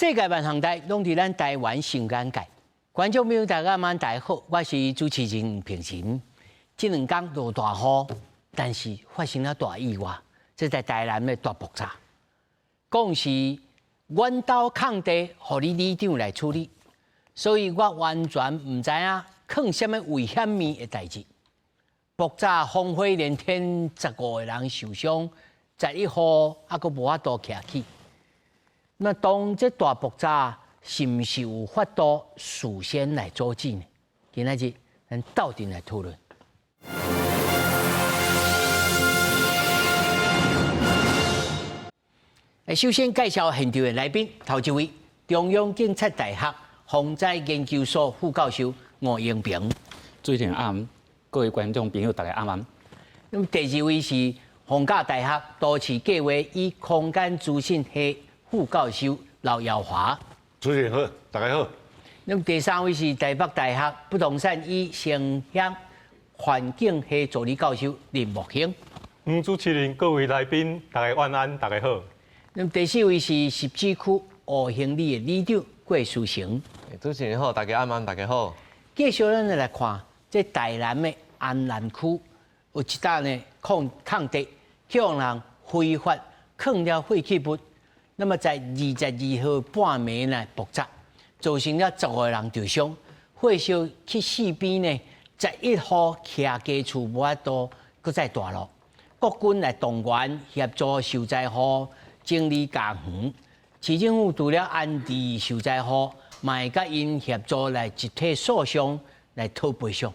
世界萬行台攏佇咱台灣新眼界，觀眾朋友大家晚大家好，我是主持人平成。這兩天落大雨，但是發生了大意外，這在台南的大爆炸。講是阮兜空地，互你里長來處理，所以我完全唔知影囥什麼危險面的代志。爆炸烽火連天，15個人受傷，11號還佫無法度徛起。那當這大爆炸是毋是有法度事先來阻止呢？今仔日咱鬥陣來討論。首先介紹現場的來賓，頭一位中央警察大學防災研究所副教授吳英平。主持人暗，各位觀眾朋友大家暗。那麼第二位是逢甲大學都市計劃與空間資訊系副教授劉耀華。主持人好，大家好。那麼第三位是台北大學不動產與城鄉環境系助理教授林木興。主持人、各位來賓，大家晚安，大家好。那麼第四位是17區吳興里的里長郭書成。主持人好，大家晚安，大家好。繼續咱來看，這台南的安南區有一笪呢空地，向人非法囥了廢棄物。那麼在22號半暝呢爆炸，造成了10個人受傷。火燒去四邊呢，11號徛家厝無法度擱再大路，國軍來動員協助受災戶整理家園。市政府除了安置受災戶，嘛會甲因協助來集體訴訟來討賠償。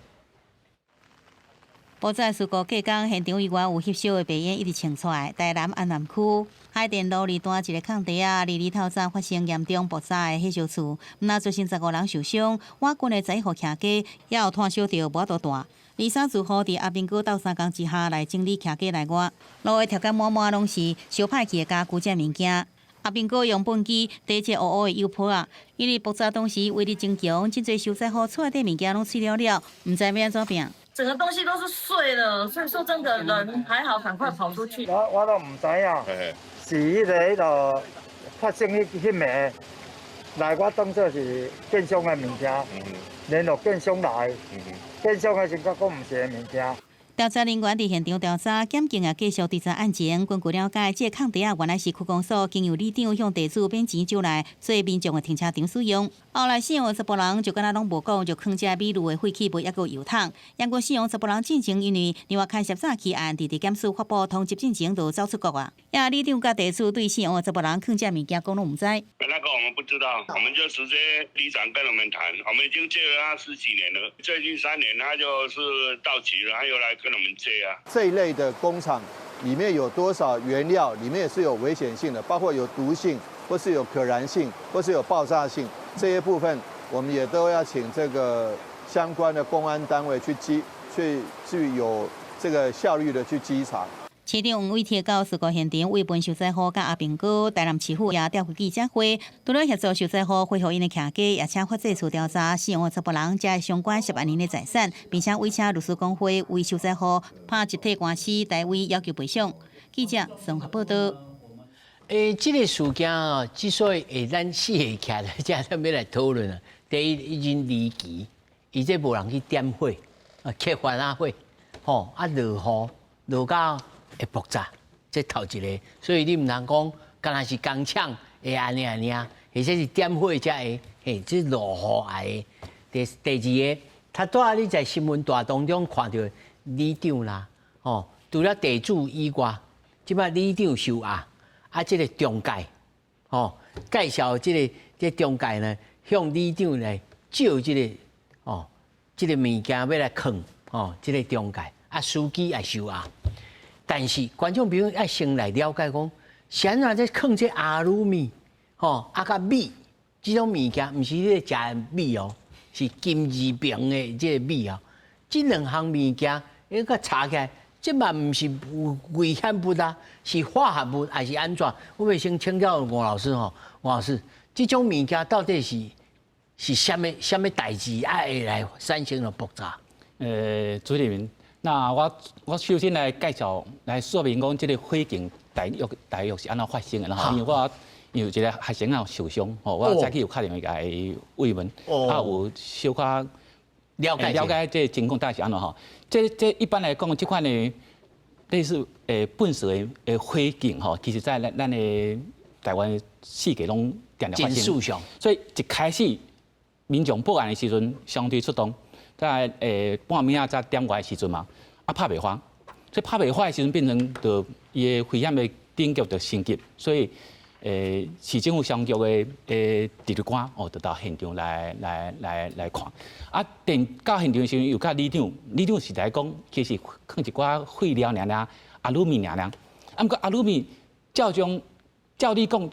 爆炸事故隔天，現場以外有翕燒的白煙一直衝出來。台南安南區海淀路二段一個空地啊，2日頭早發生嚴重爆炸的火燒厝，唔但造成15人受傷，我軍的11號徛家也有炭燒到無法度大。23自號佇阿兵哥鬥3工之下來整理徛家內外，路的條件滿滿攏是燒歹去的家具這物件。阿兵哥用畚箕底這烏烏的油潑啊，因為爆炸當時威力真強，真儕受災戶厝內底物件攏碎了了，唔知要安怎辦。整個東西都是碎了，所以說真的人還好，趕快跑出去。我都唔知影，是迄個發生迄暝，來我當作是建商的物件，聯絡建商來，建商的先甲講唔是的物件。調查人員佇現場調查檢警也繼續調查案情。根據了解，這個空地啊原來是區公所經由里長向地主免錢租來，所以民眾的停車場使用。後來使用的10人就敢若攏無講，就囥這美麗的廢棄物，抑個油桶。楊過使用10人進前，因為另外開涉詐欺案，直檢署發布通緝進前就走出國啊。也里長甲地主對使用的10人囥這物件講攏唔知。那個我們不知道，我們就直接里長跟我們談，我們已經借了他10幾年了，最近3年他就是到期了，他又來跟我們借啊。這一類的工廠裡面有多少原料，裡面也是有危險性的，包括有毒性，或是有可燃性，或是有爆炸性，這些部分我們也都要請這個相關的公安單位去有這個效率的去稽查。市長黃偉鐵到事故現場慰問受災戶甲阿兵哥，台南市府也調開記者會，除了協助受災戶恢復因的徛家，也請法制處調查使用的10人加相關10萬元的財產，並且委請律師公會為受災戶拍集體官司，代為要求賠償。記者綜合報道。這個事件啊，之所以咱4個徛來，這咱要來討論啊。第一，已經離奇，伊這無人去點火，開番仔火，吼啊落雨落到會爆炸，這頭一個，所以你唔通講，敢若是工廠會安尼，而且是點火才會，嘿，這落雨的。第二個，他拄你在新聞大當中看到里長啦，哦，除了地主以外，即擺里長受壓，這個中介，哦，介紹這中介呢，向里長來借這個，這個物件要來囥，這個中介，司機也受壓。但是觀眾朋友要先來了解講，啥人在囥這阿魯米，甲米，這種物件唔是咧食米哦，是金字邊的這個米哦。這兩項物件，一個查起來，這嘛唔是危險物啊，是化合物還是安怎？我要先請教吳老師吼，吳老師，這種物件到底是什麼代志會來產生了爆炸？主持人。那我首先來介紹來說明講，這個火警大約是安怎發生的。然後因為我有一個學生啊受傷，吼，我早起有打電話甲伊慰問，啊有小可了解這情況大概是安怎吼？這一般來講，這款的類似糞石的火警吼，其實在咱的台灣四界攏常常發生，所以一開始民眾報案的時陣相對出動，在半暝才點外的時陣嘛，啊拍袂花，所以拍袂花的時陣變成就伊的危險的等級就升級，所以市政府相關的值日官哦，就到現場來看。啊，到現場的時候有甲里長是來講，其實放一寡廢料爾，阿魯米爾。啊，毋過阿魯米照你講，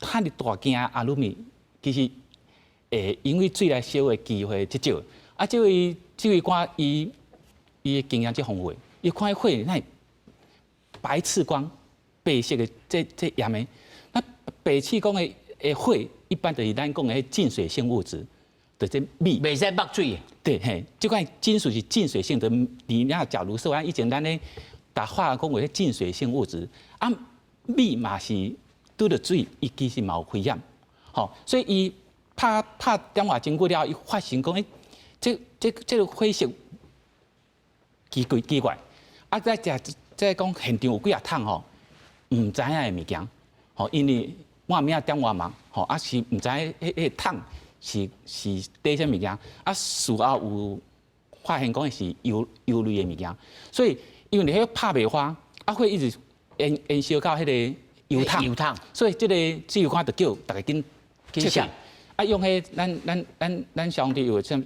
遐哩大件阿魯米，其實因為水來燒的機會較少。啊，這位官伊的經驗較豐富，伊看火那白刺光、白色的這鹽的。那白刺光的火，一般就是咱講的浸水性物質，就這米。袂使墨水。對，嘿，這款金屬是浸水性的，你那假如說以前咱咧打化工為浸水性物質，啊，米嘛是拄着水，伊其實嘛有危險，吼，所以伊拍電話經過了，伊發現講，這個火色奇怪，啊，再講現場有幾啊桶吼，唔知影的物件。吼，因為我明仔點我忙，吼，啊是唔知迄桶是底啥物件，啊事後有發現講是油類的物件，所以因為你迄拍袂花，啊會一直燃燒到迄個油桶，所以這個指揮官就叫大家緊測，啊用迄咱上帝有像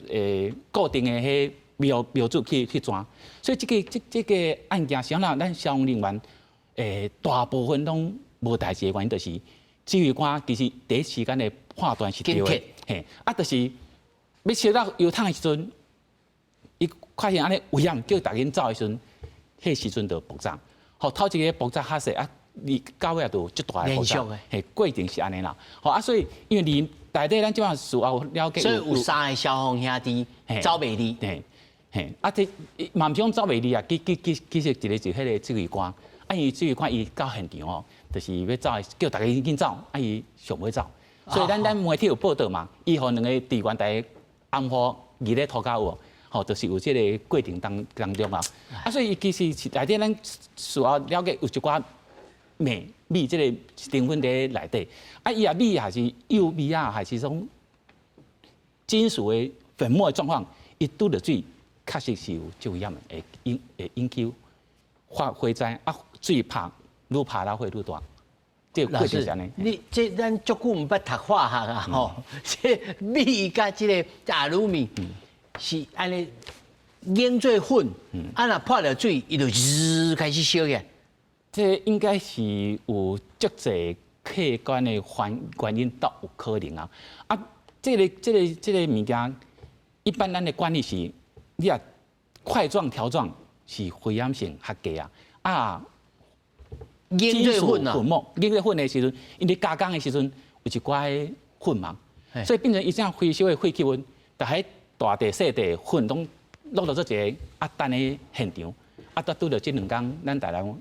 固定的迄標誌去抓，所以這個案件上啦，咱消防人員大部分攏無代誌的原因，就是指揮官其實第一時間的判斷是對的，嘿，啊，就是要燒到油桶的時陣，伊發現安尼危險，叫大家走的時陣，迄時陣就爆炸，吼，頭一個爆炸較細啊，離到尾就足大個爆炸，嘿，過程是安尼啦，吼啊，所以因為離內底咱即馬事後了解，所以有3個消防兄弟走袂離，嘿，啊，這嘛毋是講走袂離啊，其實一個就迄個指揮官，啊，因為指揮官伊到現場哦。就是要走，叫大家緊緊走，啊伊上尾走，所以咱媒體有報道嘛，伊和兩個志願隊暗號二咧塗骹有，吼，就是有這個過程當中嘛，啊，所以其實內底咱事後了解有一寡米這個成分在內底，啊，伊啊米還是幼米啊，還是種金屬的粉末的狀況，伊拄着水，確實是有足危險的，會引起火災啊，水拍。愈拍到會愈大，這個過程是安尼。你這咱足久唔捌讀化學啊，吼，這米甲這個阿魯米是安尼凝做粉，啊若泡了水，伊就日開始燒嘅。這應該是有足濟客觀的原因都有可能啊。啊，這個物件，一般咱的管理是，你啊塊狀條狀是危險性較低啊，啊。金屬粉末，凝做粉的時陣，因為加工的時陣有一寡粉嘛，所以變成伊這樣回收的廢棄物，但係大地細地粉攏落到這個啊等的現場，啊拄到這兩天，咱台灣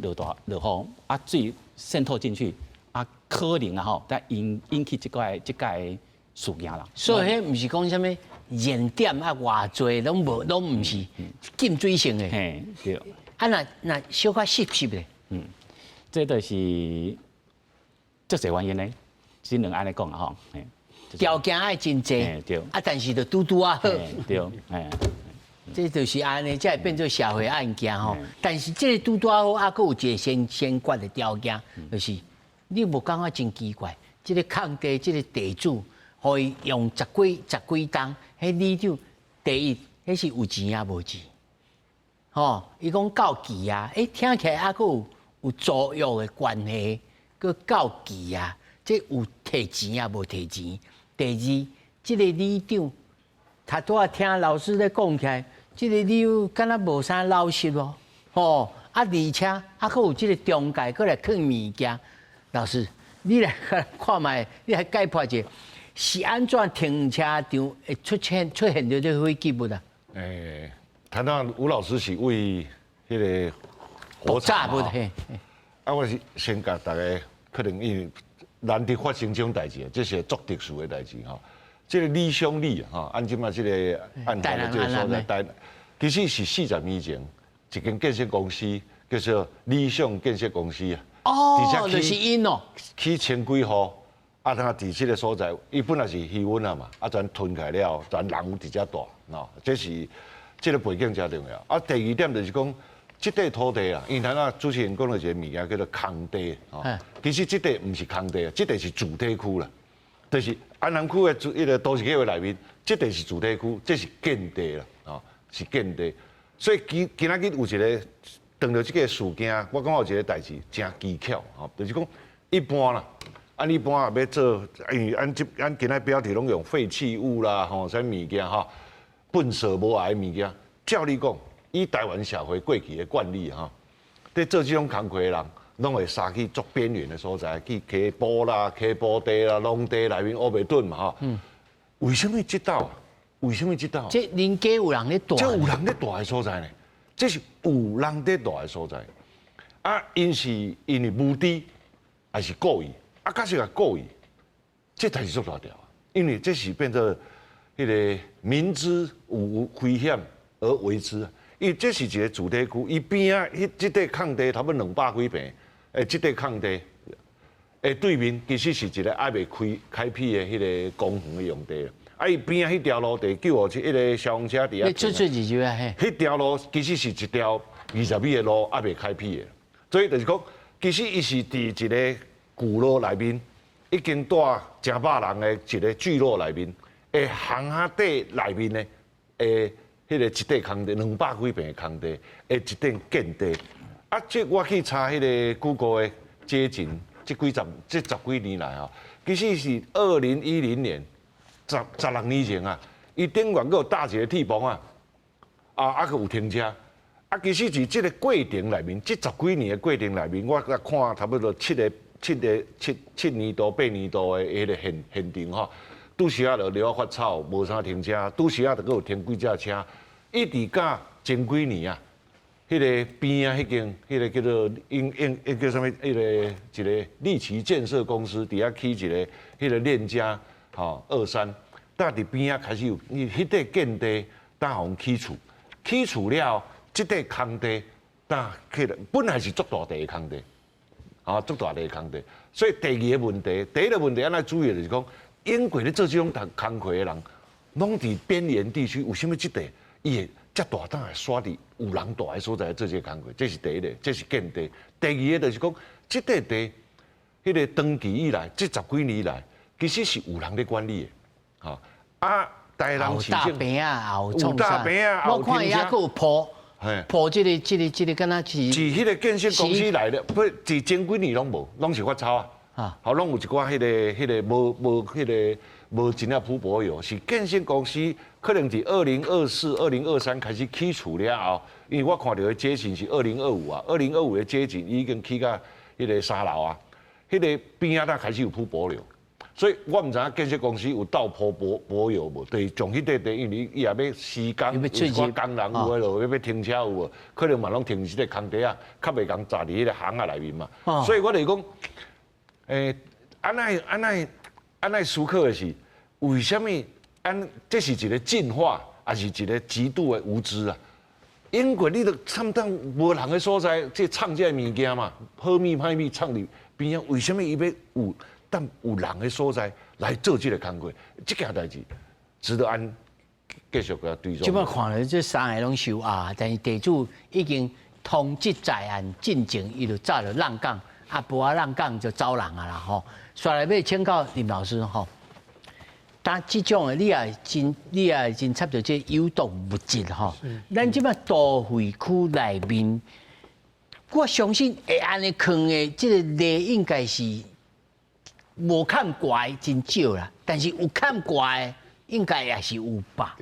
落雨，啊水滲透進去，啊可能啊吼，但引起這個事件啦。所以迄唔是講什麼燃點啊偌濟，攏唔是浸水性的。嘿，對。啊，那小可濕咧，這都是足儕原因咧，只能安尼講啊吼。條件愛真濟，對，啊，但是就拄啊好，對，這就是安尼，才會變做社會案件吼。但是這個拄啊好，啊，佫有一個先決的條件，就是你無感覺真奇怪，這個空地，這個地主，可以用十幾棟，迄里長第一，迄是有錢啊無錢。吼，伊講夠奇啊！聽起來還佫有租約的關係，佫夠奇啊！這有提錢啊，無提錢。第二，這個里長，他拄仔聽老師咧講起來，這個里長敢若無啥老實咯。吼，啊，而且啊，佫有這個中介佫來囥物件。老師，你來看覓，你來解剖一下，是安怎停車場會出現着這火機物啊？談到吳老師是為迄個火災嘛，啊，我是先甲大家可能因為難得發生這種代誌，這是足特殊的代誌哈。這個李相利哈，按即嘛這個案發的這個所在，其實是40年前一間建設公司叫做理想建設公司啊。哦，就是因哦，起千幾戶，啊，他佇這個所在，伊本來是漁塭啊嘛，啊，全吞開了，全人有直接大，喏，這是這個背景真重要。啊，第二點就是講，這塊土地啊，因為咱主持人講到一個物件叫做空地，哦，其實這塊不是空地啊，這塊是主體區啦，就是安南區的一個都市計劃裡面，這塊是主體區，這是建地啦，啊，是建地，所以今仔日有一個。當到這個事件，我感覺有一個代誌真技巧，吼，就是講一般啦，一般也要做，因為咱今仔標題攏用廢棄物啦，吼，啥物件哈，糞掃無礙的物件。照理講，以台灣社會過去的慣例哈，在做這種工課的人，攏會殺去足邊緣的所在，去溪埔啦、溪埔地啦、農地內面烏白頓嘛，哈。為什麼這道啊？為什麼這道？這鄰家有人咧住，這有人咧住的所在呢？這是有人在住的所在，啊，因為目的還是故意，啊，假設係故意，這才是足大條啊！因為這是變做迄個明知有危險而為之啊！因為這是一個主題區，伊邊啊，這塊空地差不多200幾坪，這塊空地，對面其實是一個還未開闢的迄個公園的用地。啊！伊邊啊，迄條路地957一個消防車底下。你出2啊嘿？迄條路其實是一條20米的路，還未開闢的。所以就是講，其實伊是佇一個古路內面，已經住成百人的一個聚落內面，巷仔底內面呢，迄個一塊空地200幾坪的空地，一塊建地。啊，這我去查迄個 Google 的街景，這十幾年來啊，其實是2010年。16年前啊，伊頂懸佫有搭一個鐵棚啊，佫有停車。啊，其實是這個過程內面，這10幾年的過程內面，我看差不多7年多、8年多的迄個現場吼，拄時啊就流發草，無啥停車；拄時啊就佫有停幾隻車，一直到前幾年啊，迄個邊啊，迄間迄個叫做叫啥物？迄個一個立奇建設公司底下起一個迄個鏈家。吼，23，搭佇邊啊開始有，伊迄塊建地，搭互起厝，起厝了，即塊空地，搭起來，本來是足大地的空地，啊，足大地的空地。所以第二個問題，第一個問題，咱來注意就是講，英國咧做這種工課的人，攏佇邊緣地區，為什麼即塊伊會遮大膽來刷佇有人住的所在做這個工課？這是第一個，這是建地。第二個就是講，即塊地，迄個長期以來，這10幾年以來。其實是有人咧管理的，吼啊！台人市政有大坪啊，我看伊還佫有鋪這個，敢若是迄個建設公司來的，不是前幾年攏無，攏是發鈔啊，好，攏有一寡迄個無真正鋪柏油，是建設公司可能是2024、2023開始起厝了後，因為我看到的街景是2025啊，2025的街景已經起到迄個3樓啊，迄個邊仔才開始有鋪柏油。所以我唔知影建設公司有倒鋪柏油無？就是從迄塊地，因為伊也要施工，有寡工人有誒要停車有無？可能嘛攏停即個空地啊，較袂共扎佇迄個巷仔內面嘛。所以我就是講，安奈思考的是，為什麼這是一個進化，還是一個極度的無知啊？英國你都差不多無人的所在，即創這物件嘛，好米歹米創佇邊啊？為什麼伊要有？但有人的所在來做這個工作，這件代志值得按繼續個追蹤。即擺看了這3個攏收押，但是地主已經通緝在案進前，伊就早就浪港，無啊浪港就走人啊啦吼。煞來要請教林老師吼，但這種的你也真插到這有毒物質吼。咱即擺都會區內面，我相信會安尼囥的這個例應該是。無看怪真少啦，但是有看怪，應該也是有吧？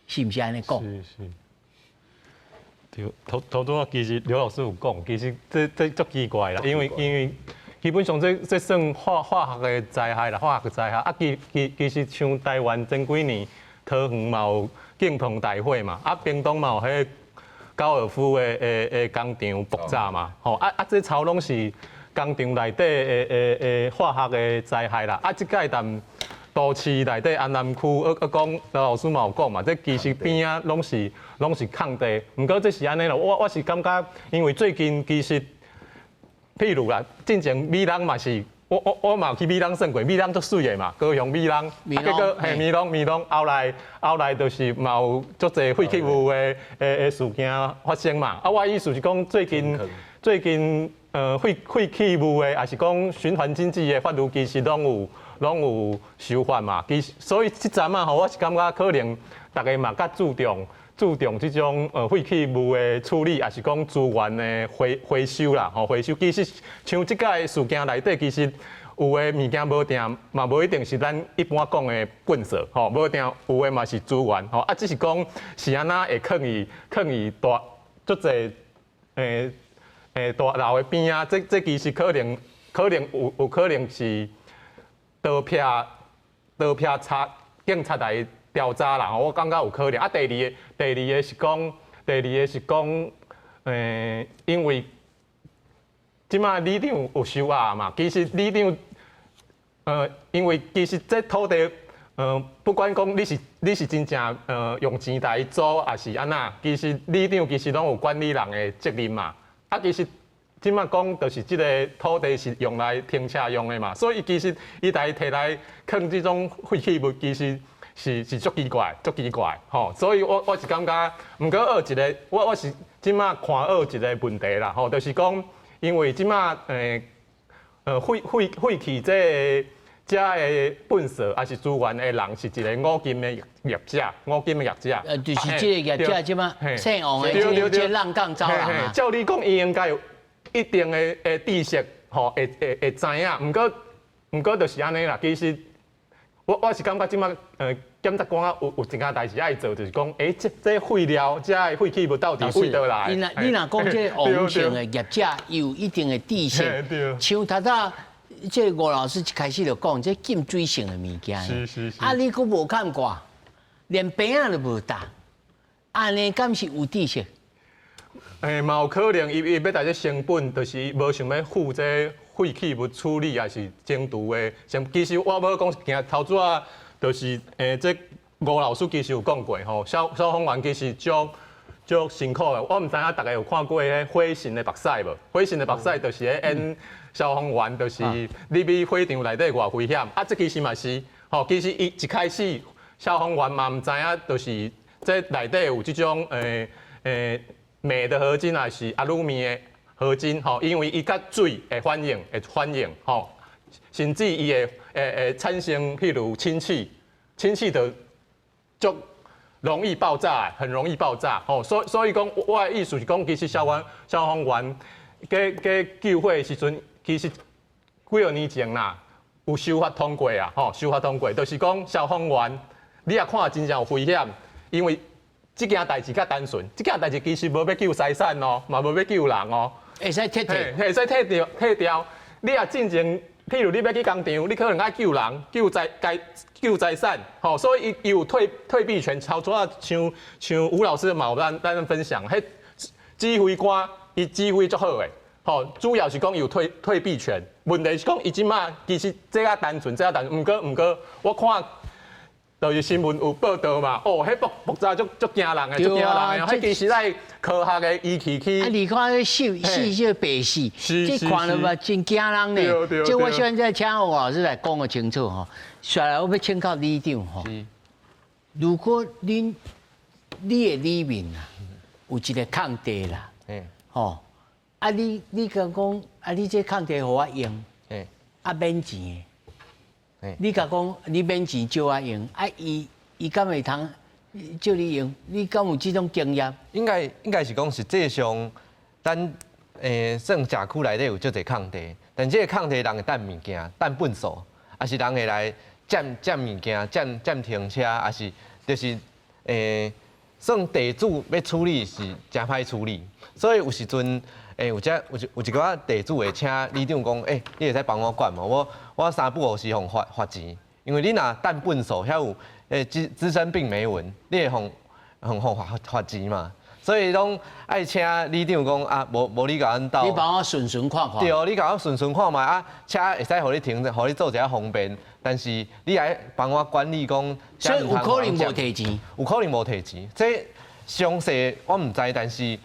是毋是安尼講？是。對，頭拄啊，其實劉老師有講，其實這足奇怪啦，因為基本上這算化學的災害啦，化學的災害啊，其實像台灣前幾年桃園嘛有敬鵬大會嘛，啊，屏東嘛有迄高爾夫的工場爆炸嘛，吼啊，這草攏是。工廠內底的化學的災害啦。啊，即個淡都市內底安南區，講老師嘛有講嘛，這其實邊啊攏是空地。毋過這是安尼啦，我是感覺，因為最近其實，譬如啦，之前米朗嘛是。我嘛去米朗算過，米朗足水的嘛，高雄米朗，結果嘿米朗，後來就是嘛有足濟廢棄物的事件發生嘛。啊，我意思是講最近廢棄物的，也是講循環經濟的法律，其實攏有修法嘛。所以這陣啊，我是感覺可能大家嘛較注重這種廢棄物的處理，也是講資源的回收啦，回收。其實像這個事件內底，其實有的物件無定嘛，無一定是咱一般講的垃圾，吼，無一定有的嘛是資源，吼，啊，只是講是安那會囥伊大足濟大樓的邊啊，這其實可能有可能是盜竊警察來調查啦，我感覺有可能。啊，第二個是講，因為即馬里長有收押嘛，其實里長，因為其實這土地，不管講你是真正用錢來租，還是安那，其實里長其實攏有管理人的責任嘛。啊，其實即馬講就是這個土地是用來停車用的嘛，所以其實伊來摕來囥這種廢棄物，其實。是足奇怪，吼，所以我是感覺，毋過有一個，我是即馬看有一個問題啦，吼，就是講，因為即馬廢棄這個糞掃還是資源的人，是一個五金的業者，就是這個業者即馬姓王的，這浪港走人啊。照理講，伊應該有一定的知識，吼，會知影，毋過就是安尼啦，其實。我是感覺即馬檢察官有一件代志愛做，就是講，這廢料、這廢棄物到底為倒來？你若講這王姓的業者有一定的知識，像頭早這吳老師一開始就講，這禁水性的物件，啊，你佫無看過，連邊仔都無打，安尼敢是有知識？嘛有可能，伊要大隻成本，就是無想要付這廢棄物處理還是淨除的。其實我要講件頭拄仔，就是這吳老師其實有講過吼，消防員其實足辛苦的。我唔知影大家有看過迄火神的目屎無？火神的目屎就是演消防員，就是你比火場內底偌危險。啊，這其實嘛是吼，其實伊一開始消防員嘛唔知影，就是這內底有這種鎂的合金還是阿魯米的合金，吼，因為伊甲水會反應，吼，甚至伊會產生譬如氫氣就足容易爆炸，很容易爆炸，吼，所以講我的意思是講，其實消防員嘅救火的時陣，其實幾個年前啦有修法通過啊，吼，修法通過，就是講消防員你也看真正有危險，因為這件代志較單純，這件代志其實無要救財產哦，嘛無要救人哦。會使退掉。你也進前，譬如你要去工廠，你可能愛救人、救財產，吼，所以伊有退避權。超主要像吳老師嘛有咱分享，迄指揮官伊指揮足好誒，吼，主要是講有退避權。問題是講伊即馬其實這較單純，毋過我看。就是新聞有報道嘛，哦，迄爆炸足驚人的，迄其實係科學的儀器去。啊，你看迄細個白絲，這看了嘛真驚人呢。即我現在請吳老師來講個清楚吼。下來我要請教里長吼。如果你的里面啊有一個空地啦，吼，啊你甲講啊你這空地互我用，啊免錢的。你甲講，你免錢借我用，啊伊敢會通借你用？你敢有這種經驗？應該是講實際上，咱算社區內底有足儕空地，但這個空地人會等物件，等糞掃，還是人會來佔物件、佔停車，還是就是算地主要處理是真歹處理，所以有時陣。有一個地主會請里長講，你會使幫我管嘛？我3不5時互罰錢，因為你若等糞掃，遐有滋生病媒蚊，你會互罰錢嘛？所以攏愛請里長講啊，無你甲阮鬥，你幫我順順看看。對，你甲我順順看賣啊，車會使互你停，互你做一下方便。但是你還幫我管理講，所以有可能無提錢，有可能無提錢。這詳細我毋知，但是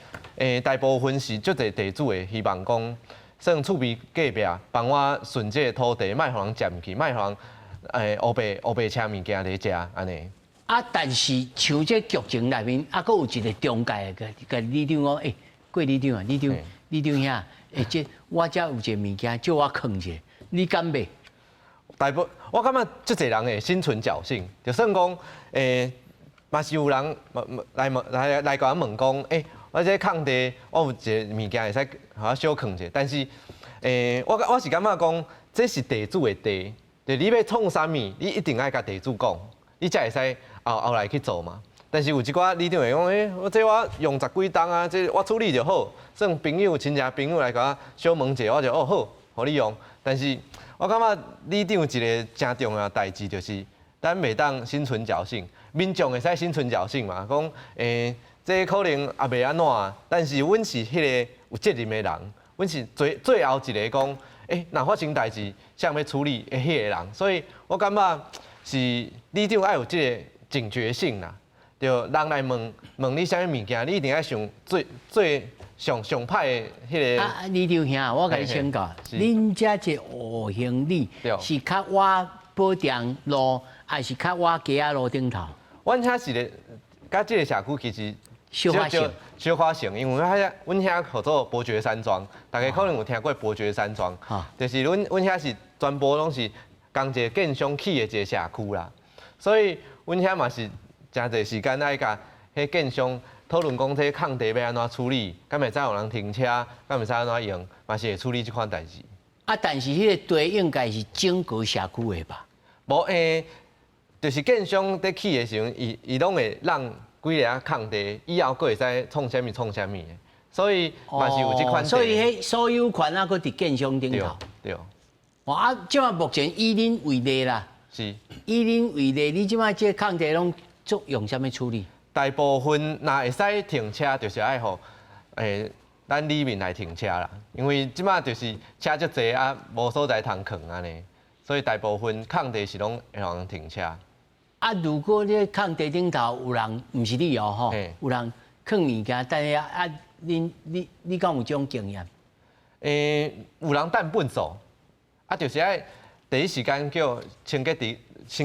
大部分是足儕地主的希望講，算厝邊隔壁幫我順這個土地，莫互人佔去，莫互人烏白車物件來食安尼。啊，但是像這劇情內面，啊，佫有一個中介個里長講，郭里長啊，里長遐，這我遮有一個物件，叫我囥者，你敢買？大部我感覺足儕人會心存僥倖，就算講嘛是有人來甲我問講，我這空地我有一個物件會使互我小囥者，但是我是感覺講，這是地主的地，就你要創啥物，你一定愛甲地主講，你才會使後來去做嘛。但是有一寡里長會講，我用10幾棟啊，這我處理就好，算朋友親戚朋友來甲我小問者，我就好，互你用。但是我感覺里長一個真重要代誌就是，咱袂當心存僥倖，民眾會使心存僥倖嘛，講這可能也袂安怎，但是阮是迄個有責任的人，阮是最後一個講，若發生代誌，誰要處理的迄個人，所以我感覺是里長愛有這個警覺性啦。就人來問你啥物物件，你一定要想最上歹的迄個。啊，里長兄，我甲你請教，恁遮這5行里是較我保定路，還是較我街仔路頂頭？阮遐是咧，甲這個社區其實小可像，因為阮遐叫做伯爵山莊，大家可能有聽過伯爵山莊，就是阮遐是全部攏是同一個建商起的一個社區啦，所以阮遐嘛是。真儕時間愛甲迄建商討論講，這空地要安怎處理，敢會使有人停車，敢會使安怎用，嘛是會處理這款代誌。啊，但是迄個地應該是整個社區的吧？無就是建商在起的時陣，伊攏會讓幾個空地以後佫會使創啥物的，所以嘛是有這款。所以迄所有權啊，佫佇建商頂頭。對。啊，即馬目前以恁為例啦。是。以恁為例，你即馬這空地攏。用啥物處理？大部分若會使停車，就是愛互咱里民來停車啦。因為即馬就是車足濟啊，無所在通囥安尼，所以大部分空地是攏會讓人停車。啊，如果你空地頂頭有人，毋是你哦吼，有人囥物件，但是啊，你敢有這種經驗？有人等糞掃，啊，就是愛第一時間叫清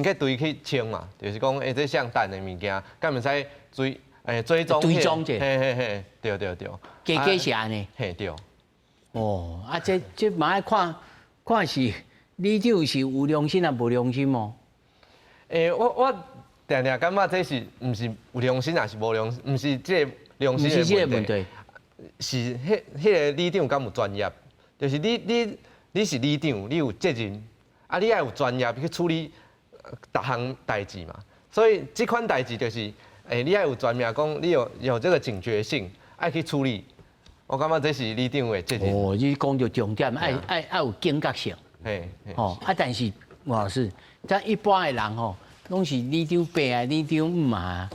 潔隊去清嘛，就是講這像等的物件，敢唔使追蹤？追蹤者，嘿，對。加是安尼。嘿，對。哦，啊，這嘛愛看是里長是有良心啊，無良心哦。我定感覺這是毋是有良心，還是無良心？毋是這個良心的問題。是迄個里長敢有專業？就是你是里長，你有責任，啊，你愛有專業去處理。逐項代誌嘛，所以這款代誌就是你愛有專業講，你有這個警覺性，愛去處理。我感覺這是里長的責任。哦，你講到重點，愛有警覺性。啊，但是黃老師，咱一般的人吼，攏是里長爸啊，里長姆啊，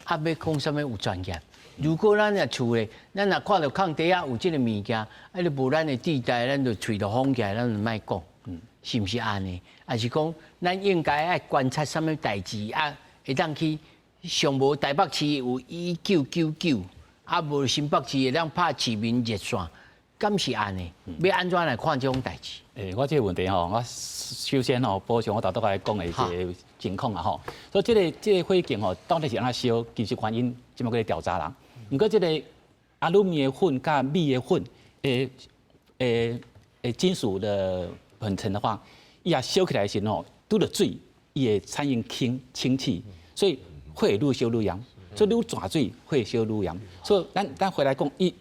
要講啥物有專業。如果咱若厝咧，咱若看到空地啊有這個物件，你無咱的地帶，咱就喙就封起來，咱就莫講。是毋是安尼？還是講咱應該愛觀察什麼代誌啊？會當去上無台北市有1999，啊無新北市會當拍市民熱線，敢是安尼？要安怎來看這種代誌？我這個問題吼，我首先吼補充我頭拄來講的一個情況啊吼。所以這個火警吼，到底是安怎燒？其實原因即馬擱咧調查啦。毋過這個阿魯米的粉甲鎂的粉，金屬的粉塵的話，伊也燒起來時吼，拄着水，伊會產生氫氣，所以會愈燒愈嚴。所以愈泉水會燒愈嚴。所以咱回來講，伊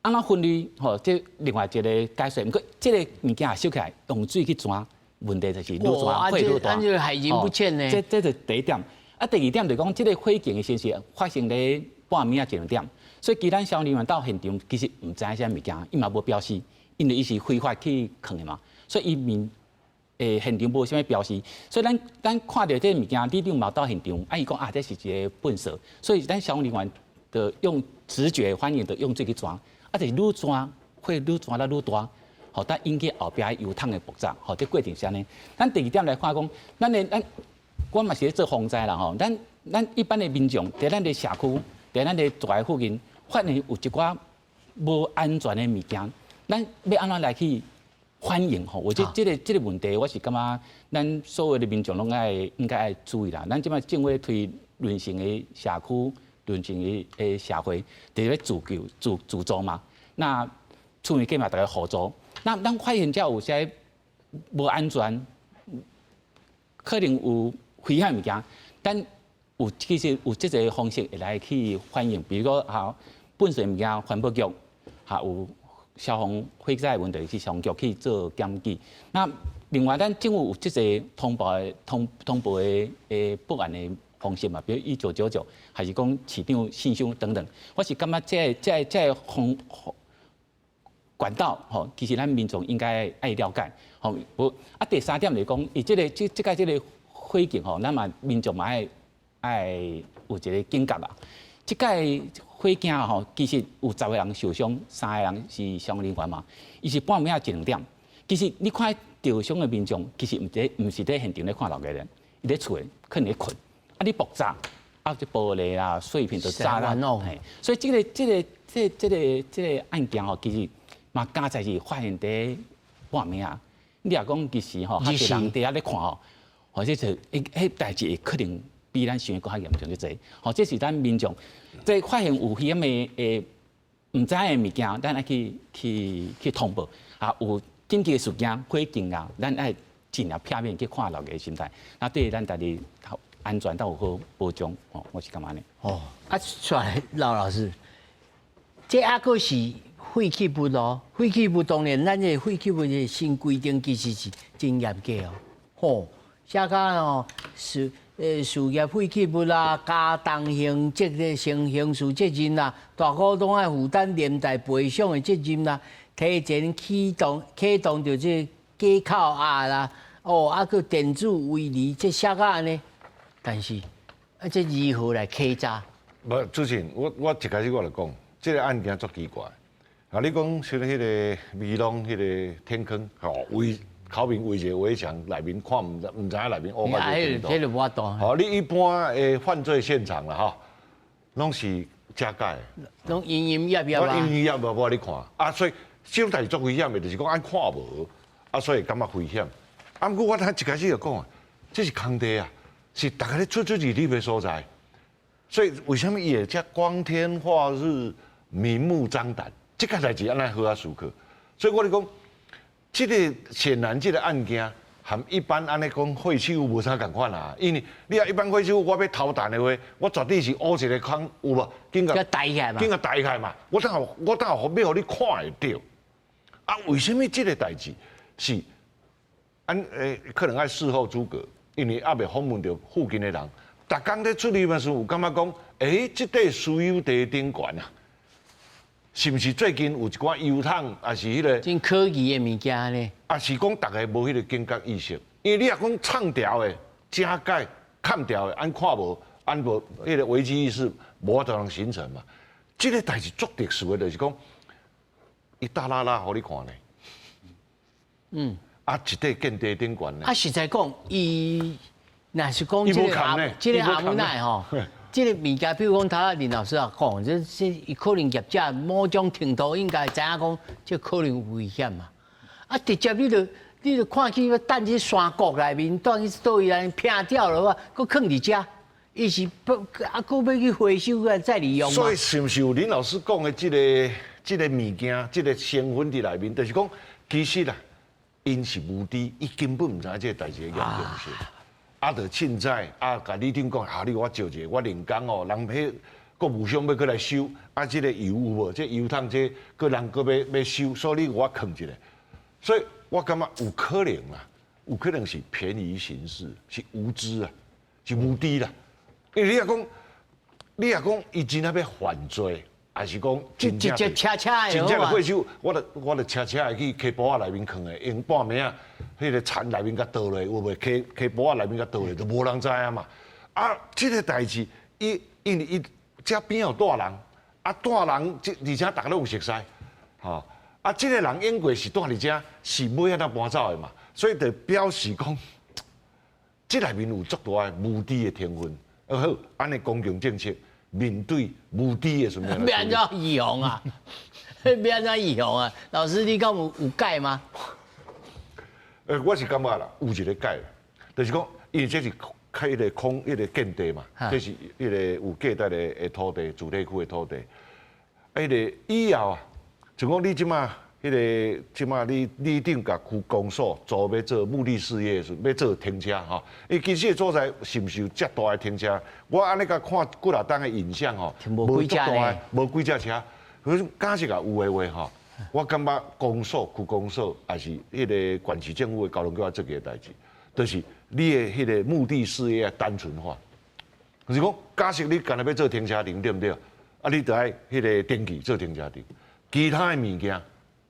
安怎分類吼，這另外一個解說。毋過這個物件也燒起來，用水去轉，問題就是愈轉會愈大。這害人不淺呢。這是第一點。啊，第二點就是講，這個火警的時陣發生咧半暝啊1點，所以其咱消防人員到現場其實毋知啥物件，伊嘛無標示，因為伊是非法去囥的嘛。所以伊現場無啥物標示，所以咱看到這個物件，里長嘛到現場，伊講這是一個糞掃，所以咱消防人員的用直覺反應的用水去抓，啊，就是愈抓會愈抓得愈大，好，但引起後邊油桶的爆炸，好，這過程是安尼。咱第二點來看講，我嘛是咧做防災啦吼，咱一般的民眾在咱的社區，在咱的住的附近，發現有一寡無安全的物件，咱要安怎來去反映吼？我這個問題，我是感覺咱所有的民眾攏應該愛注意啦。咱即擺政府咧推輪性的社區、輪性的社會，就是咧自助嘛。那厝內計嘛，大家合作。那咱發現遮有些無安全，可能有危險物件，但其實有這個方式會來去反映，比如說本身物件環保局，有消防火災問題去消防局去做檢舉。那另外，咱政府有這個通報的報案的方式嘛，比如1999，還是講市長信箱等等。我是感覺這管道吼，其實咱民眾應該愛了解。吼，第三點來講，伊這個火警吼，咱嘛民眾嘛愛有一個警覺啦。這個火警吼，其實有10個人受傷，3個人是消防人員嘛。伊是半暝1兩點，其實你看受傷的民眾，其實唔是在現場咧看到嘅人，伊咧厝可能咧困，你爆炸，這玻璃啦、碎片都炸啦。所以這個案件吼，其實嘛剛才是發現在半暝啊。你若講其實吼，還是人佇遐咧看吼，或者就迄代志可能比咱想的更較嚴重就濟。吼，這是咱民眾在發現有危險的唔知的物件，咱愛去通報。有緊急的事件、火警啊，咱愛盡量片面去看落個心態。那對咱家己安全都有好保障。哦，我是感覺呢。哦，出來老師，這還閣是廢棄物咯。廢棄物當然，咱這廢棄物的新規定其實是真嚴格哦。吼，寫個哦是事業廢棄物啦、家當性責成刑事責任啦、大股東愛負擔連帶賠償的責任啦。提前啟動着這假口啊啦，閣電子圍籬，這寫個安尼，但是這如何來稽查？無，主持人，我一開始我就講，這個案件足奇怪。你講像迄個美濃迄個天坑，口面圍一個圍牆內面看唔知影內面烏白就聽到。你一般的犯罪現場啦，吼，攏是假解，攏陰陰翳翳啊，陰陰翳翳無你看所以。這種代志足危險的，就是講按看無，所以感覺危險。不過我一開始就講啊，這是空地啊，是大家咧出入的所在。所以為什麼伊會遮光天化日、明目張膽？這個代志安尼好啊，思考。所以我咧講，這個顯然這個案件和一般安尼講廢棄物無啥共款啊。因為你啊一般廢棄物，我要投彈的話，我絕對是挖一個坑，有無？緊個抬起來嘛，我等下要互你看會到。為什麼這個代志是可能要事後諸葛？因為還未訪問到附近的人，逐工在出入的時候有感覺講，這塊私有地頂懸啊，是不是最近有一寡油桶，還是迄個真可疑的物件呢？還是講大家無迄個警覺意識？因為你若講唱掉的、加蓋、砍掉的，按看無，按無迄個危機意識，無法度能形成嘛。這個代志足特殊的，就是講。伊大拉拉，互你看呢。一塊建地頂懸呢。實在講，伊若是講這個阿姆奈吼，這個物件，比如講，他林老師也講，這伊可能業者某種程度應該知影講，這可能有危險嘛。直接你就看去，等去山谷內面，等去倒位內面拼掉了話，佫囥佇遮，伊是佫要去回收再利用嘛。所以是不是有林老師講的這個物件，這個成分佇內面，就是講，其實啦，因是無知，伊根本唔知這個代志的嚴重性。就凊彩甲李長講，你我招一個，我人工哦，人迄國務省要過來收，這個油有無？這油桶這個人閣要收，所以我囥一個。所以我感覺有可能啦，有可能是便宜行事，是無知啊，是無知啦。因為你若講，伊真係要犯罪。還是講真正的回收，我就車會去溪埔仔內面囥的，用半暝啊，迄個田內面甲倒落，有袂溪埔仔內面甲倒落，就無人知啊嘛。這個代志，因為伊遮邊有大人，啊大人而且大家都有熟悉，吼，啊這個人英國是住佇遮，是尾仔搬走的嘛，所以就表示講，這內面有足大的無知的成分。好，安尼公共政策面對無知的什麼？要安怎預防啊？要安怎預防啊？老師，你講有解嗎？我是感覺啦，有一個解啦，就是講，因為這是開一個建地嘛，這是一個有價值的土地，主題區的土地。迄個以後啊，就講你即馬即馬你定甲區公所做要做目的事業的時候，要做停車吼，伊其實個所在是毋是有遮大的停車？我安尼甲看幾啊檔的影像吼，無幾架呢，無幾架車，假設啊有的話吼。我感覺公所、區公所，還是迄個縣市政府的交通局要做個代志，就是你的迄個目的事業要單純化。就是講，假設你干那要做停車場，對不對？啊，你得愛迄個登記做停車場，其他的物件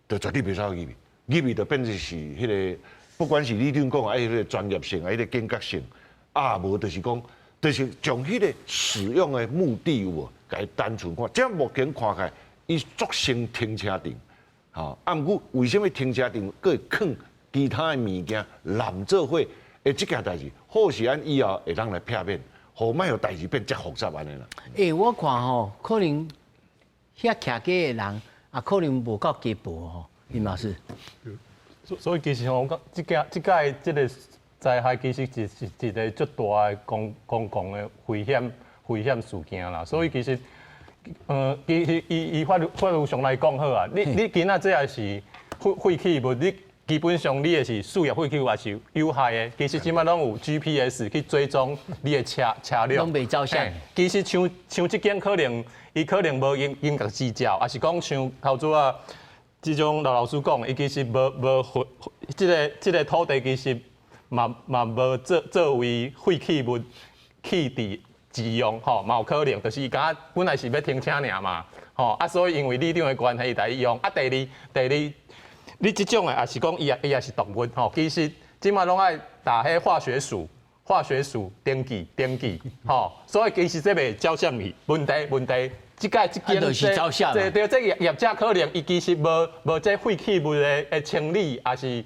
就絕對袂使入去，入去就變成是迄個，不管是你點講啊，迄個專業性啊，迄個嚴格性，啊，無就是講，就是將迄個使用的目的有無，甲伊單純化。這樣目前看起來，伊作成停車場。好，啊，毋過為什麼停車場佫會囥其他的物件攬做伙？即件代志，好是咱以後會當來避免，好莫有代志變遮複雜安尼啦。我看吼，可能遐徛街的人，也可能無夠家暴吼，林老師。所以其實吼，我講即屆即個災害其實是一個足大的公共的危險事件啦，所以其實。其實以法律上來講好啊，你今仔這也是廢棄物，你基本上你也是樹葉廢棄物也是有害的。其實即馬攏有 GPS 去追蹤你的車輛，攏袂照相。其實像這件可能，伊可能無嚴格指教，也是講像頭拄啊，這種老師講，伊其實無這個土地其實嘛無作為廢棄物棄置。自用吼，嘛有可能，就是伊敢本來是要停車爾嘛，吼啊，所以因為里長的關係，伊來用啊。第二，你這種的也是講伊也是動物吼，其實即馬攏愛打迄化學署登記吼，所以其實這袂招啥物問題，即件就是招啥嘛。對，這業者可能伊其實無這廢棄物的清理，也是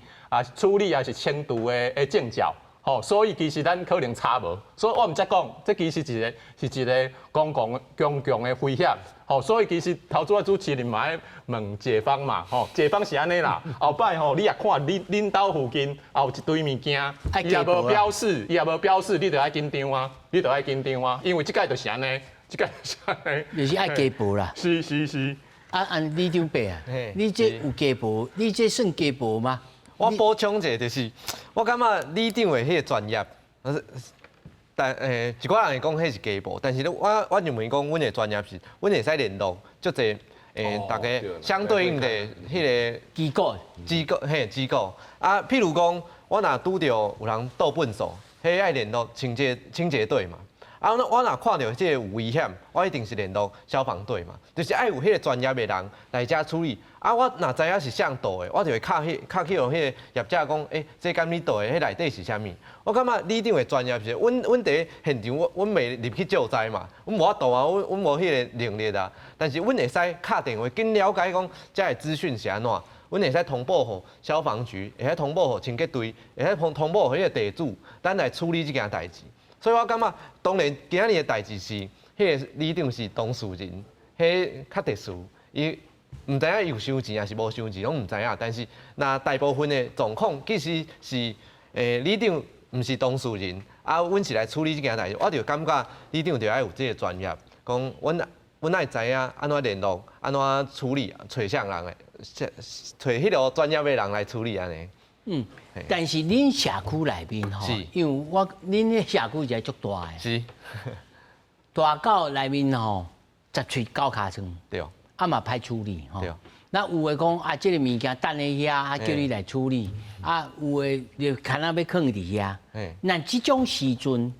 處理，也是清除的證照。吼，所以其實咱可能差無，所以我毋才講，這其實是一個公共的危險。吼，所以其實頭拄仔主持人嘛愛問解放嘛，吼，解放是安尼啦。後擺吼，你也看恁兜附近也有一堆物件，伊也無標示，你就愛緊張啊，因為即個就是安尼，就是愛家暴啦。是。按里長伯啊，你這有家暴，你這算家暴嗎？我補充一下，就是我感覺里長的迄個專業，但一寡人會講迄是家暴，但是我認為講，阮的專業是，阮會使聯絡足濟大家相對應的迄個機構啊，譬如講，我若拄到有人倒糞掃，迄愛聯絡清潔隊嘛。啊，我若看到這個有危險，我一定是聯絡消防隊嘛，就是愛有迄個專業的人來遮處理。啊，我若知影是誰倒的，我就會敲去互迄個業者講，這敢你倒的，迄內底是啥物？我感覺里長的專業是，阮佇現場，阮袂入去救災嘛，阮無法度啊，阮無迄個能力啊。但是阮會使敲電話，緊了解講遮個資訊是安怎，阮會使通報互消防局，會使通報互清潔隊，會使通報互迄個地主，咱來處理這件代志。所以我感覺，當然今日的代志是，迄個里長是當事人，迄較特殊，伊毋知影有收錢還是無收錢，攏毋知影。但是，那大部分的狀況其實是，里長毋是當事人，啊，阮是來處理這件代志，我就感覺里長就要有這個專業，講阮愛知影安怎聯絡，安怎處理，找啥人的，找迄個專業的人來處理安尼。但是恁社區內面吼，因為恁個社區就足大個，是大到內面吼10喙9尻川，對，啊嘛歹處理吼。對，那有誒講啊，這個物件等咧遐，啊叫你來處理，啊有誒就看啊要囥佇遐。那這種時陣，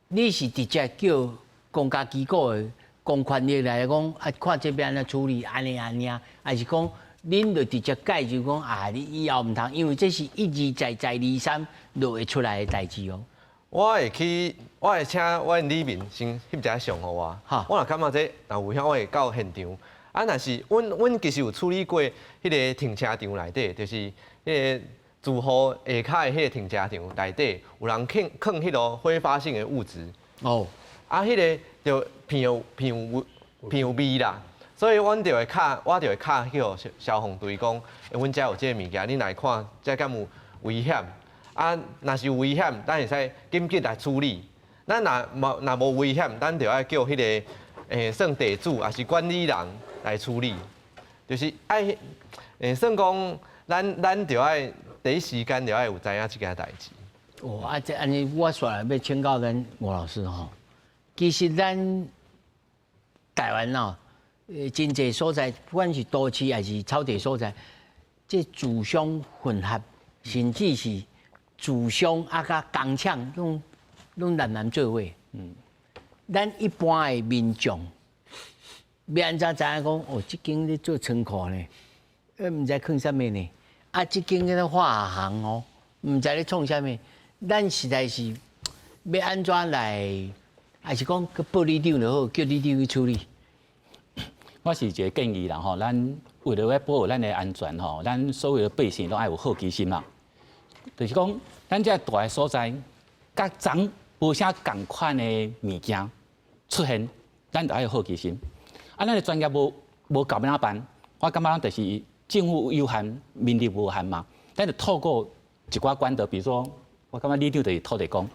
你是直接叫公家機構誒公權力來講，啊看這邊安怎處理，安尼，還是講？恁就直接解就講啊，你以後唔通，因為這是一而再再而三就會出來的代志哦。我會請我李明先翕一下相互我。我若感覺這若有影，我會到現場。啊，若是阮其實有處理過迄個停車場內底，就是迄個住戶下骹的迄個停車場內底，有人囥迄個揮發性的物質。哦。啊，迄個就偏有味啦，所以我就會敲迄個消防隊講，阮遮有這個物件，你來看這敢有危險。啊，若是有危險，咱會使緊急來處理。咱若無危險，咱就要叫迄個算地主還是管理人來處理。就是愛算講，咱就要第一時間就要有知影這件代志。哦，啊，這安尼我煞來要請教咱吳老師吼。其實咱台灣哦，真濟所在，不管是都市還是草地所在，這住商混合，甚至是住商啊甲工廠，攏南做伙。咱一般的民眾，要安怎知影講？哦，這間咧做倉庫呢，唔知囥啥物呢？啊，這間咧化行哦，唔知咧創啥物。咱實在是要安怎來？還是講個報里長就好，叫里長去處理。我是一個建議啦吼，咱為了要保護咱的安全吼，咱所有的百姓都愛有好奇心啦。就是講，咱這大個所在，甲昨無啥共款的物件出現，咱就愛有好奇心。啊，咱的專業無夠要怎辦？我感覺就是政府有限，民力無限嘛。咱就透過一寡管道，比如說，我感覺里長就是土地公，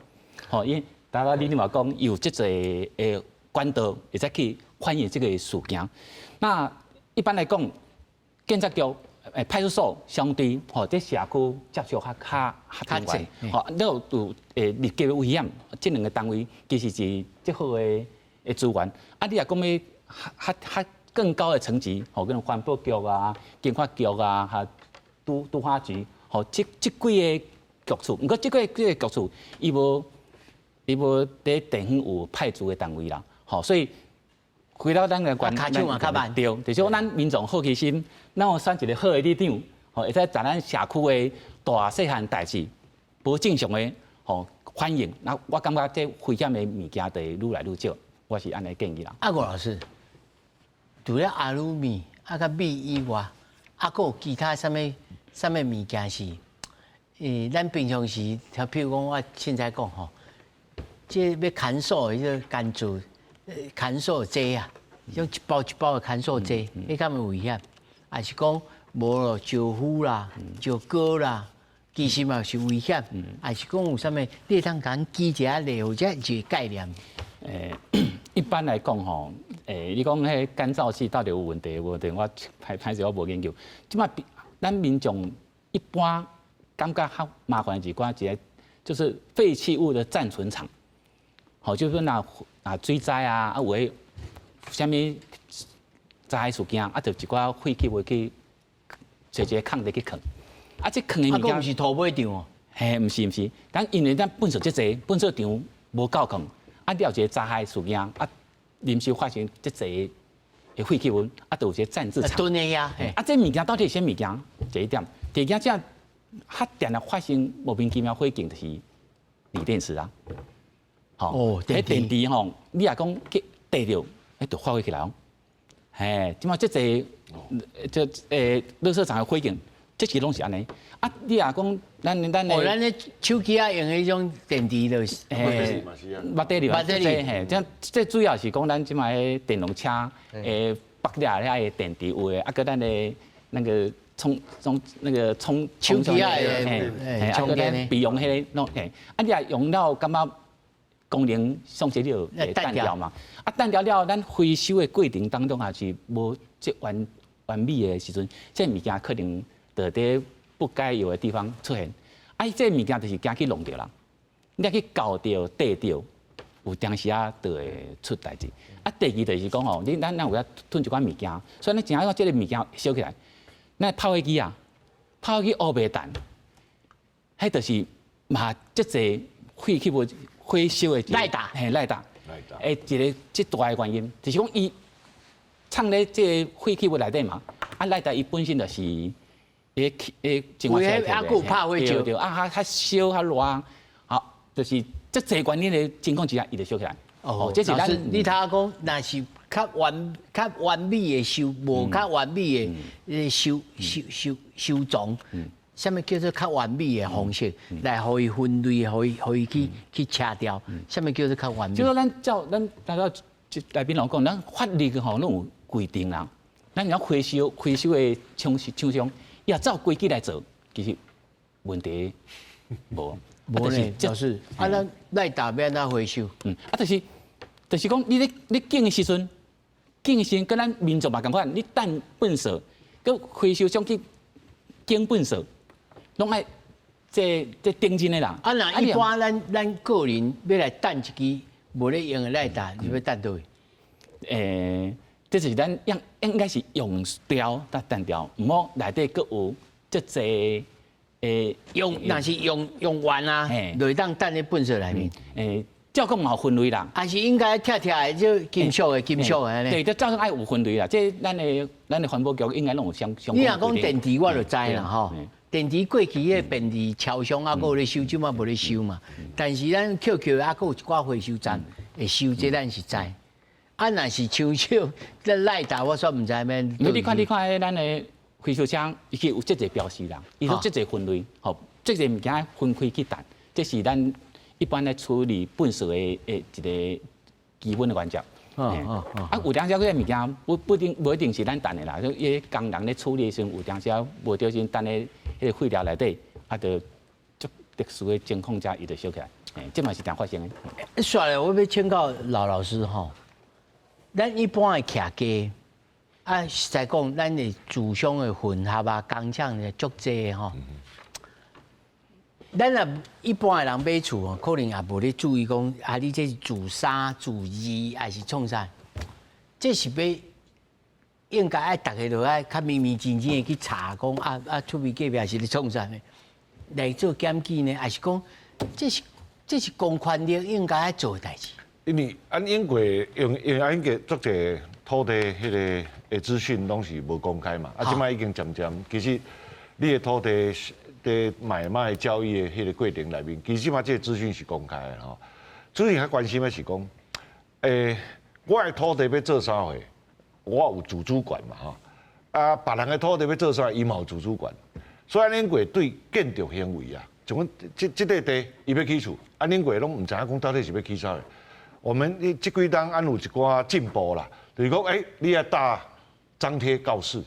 吼，因為大家里長嘛講有這個誒管道，會使去反映這個事件。那一般來講，警察局、派出所相對吼，這社區接觸較頻繁，吼，都有立即的危險。這兩個單位其實是最好的資源。啊，你若講要較更高的層級，吼，跟環保局啊、經發局啊、哈都發局，吼，這幾個局處，不過這個局處，伊無在地方有派駐的單位啦，吼，所以回到咱個關，對，就是說咱民眾好奇心，咱有選一個好的里長，吼，會使在咱社區的大細漢代誌，無正常的吼反映，那我感覺這危險的物件就會愈來愈少，我是安尼建議啦。啊，吳老師，除了阿魯米啊甲米以外，啊，還有其他什麼物件是？咱平常時，譬如講我現在講吼。這要看守的這個甘蔗，看守劑啊，種一包一包的看守劑，你敢有危險？還是講無咯石滬啦、石膏啦，其實嘛是危險。還是講有啥物？你通講記一下咧，或者一個概念？一般來講吼，你講迄乾燥劑到底有問題無？我歹勢我無研究。即馬咱民眾一般感覺較麻煩的一個就是廢棄物的暫存場。好，就是說水災啊，有誒啥物災害事件，就一寡廢棄物去找一個空地去囥。這囥的物件，毋是土尾場哦。嘿，毋是，但因為咱糞掃這濟，糞掃場無夠囥，你有一個災害事件，臨時發生這濟的廢棄物，就有一個暫置場。蹲的呀，這物件到底是啥物件？這一點，第二件較定定發生莫名其妙火警，就是鋰電池啊。哦，喺電池吼，你若講去地着，就發揮起來哦。嘿，即馬即個垃圾場的火警，即是攏是安尼。啊，你若講咱的手機啊用迄種電池就是，捌地哩，嘿，這主要是講咱即馬的電動車，北亞遐的電池有誒，啊個咱的那個充手機啊，充電備用迄個，嘿，啊你若用了感覺。功能上些了單調嘛，單調了，咱回收的過程當中也是無即完美的時陣，這物件可能就在不該有的地方出現。這物件就是驚去弄掉啦，你去搞掉、跌掉，有當時啊就會出代誌。第二就是講吼，咱有要囤一寡物件，所以咱正要這個物件燒起來，那泡飛機啊，泡飛機烏白彈，迄就是嘛，即個廢棄物。火燒的賴打，賴打，一個最大的原因，就是講伊藏咧這廢棄物內底嘛，賴打伊本身就是淨化器，阿古怕會燒，對，燒較熱，好，就是這儕觀念的情況之下，伊就燒起來。哦，這是咱你睇下講，若是較完美的收，無較完美的收藏。什麼叫做較完美的方式來互伊分類，互伊去切掉？什麼叫做較完美？就說咱大家來賓老講，咱法律嘅吼，攏有規定啦。咱要回收的廠商，要照規矩來做，其實問題無。無呢，就是咱來大免哪回收？就是講你建的時陣，跟咱民眾嘛共款，你等糞掃，佮回收商去建糞掃。攏愛這定金的啦。那一般咱個人要來等一支無咧用的賴達，你要等倒去？這是咱應該是用掉，等掉，唔好內底閣有這儕用，若是用完啊，就當等咧糞掃內面。照講嘛有分類啦，還是應該拆的就金屬的。對，照講愛有分類啦。這咱的環保局應該攏有相關。你若講電池我就知啦吼。電池過期的便利超商啊，有咧收，即馬無咧收嘛。但是咱 QQ 啊，閣有一寡回收站會收，這咱是知。啊，若是像咱賴達，我煞毋知咩。你看咱的回收箱，伊有這個標示啦，伊有這個分類，吼，這個物件分開去等，這是咱一般來處理糞掃的一個基本的原則。有當時嗰個物件不一定是咱等的啦，就伊工人咧處理時，有當時無條件等咧。迄個廢料內底，就足特殊的情況下，伊就燒起來。這嘛是常發生的。說來，我要請教老師吼，咱一般的徛家，實在講，咱的自相的混合啊，工廠的足濟吼。咱若一般的人買厝哦，可能也無咧注意講，你這是自三、自二還是創啥？這是要。應該愛大家都愛較明明真真的去查講厝邊隔壁是咧創啥呢？來做檢舉呢，還是講這是公權力應該愛做的代志？因為英國英國做者土地迄個資訊攏是無公開嘛，即擺已經漸漸，其實你的土地的買賣交易的迄個過程內面，其實即擺這個資訊是公開的吼。主要較關心的是講，我的土地要做啥貨？我有自主權嘛吼，別人的土地要做啥，伊嘛有自主權。所以英國對建築行為啊，像講這個地伊要起厝，英國攏唔知影講到底是要起啥的。我們這幾當有一寡進步啦，就是講你要打張貼告示，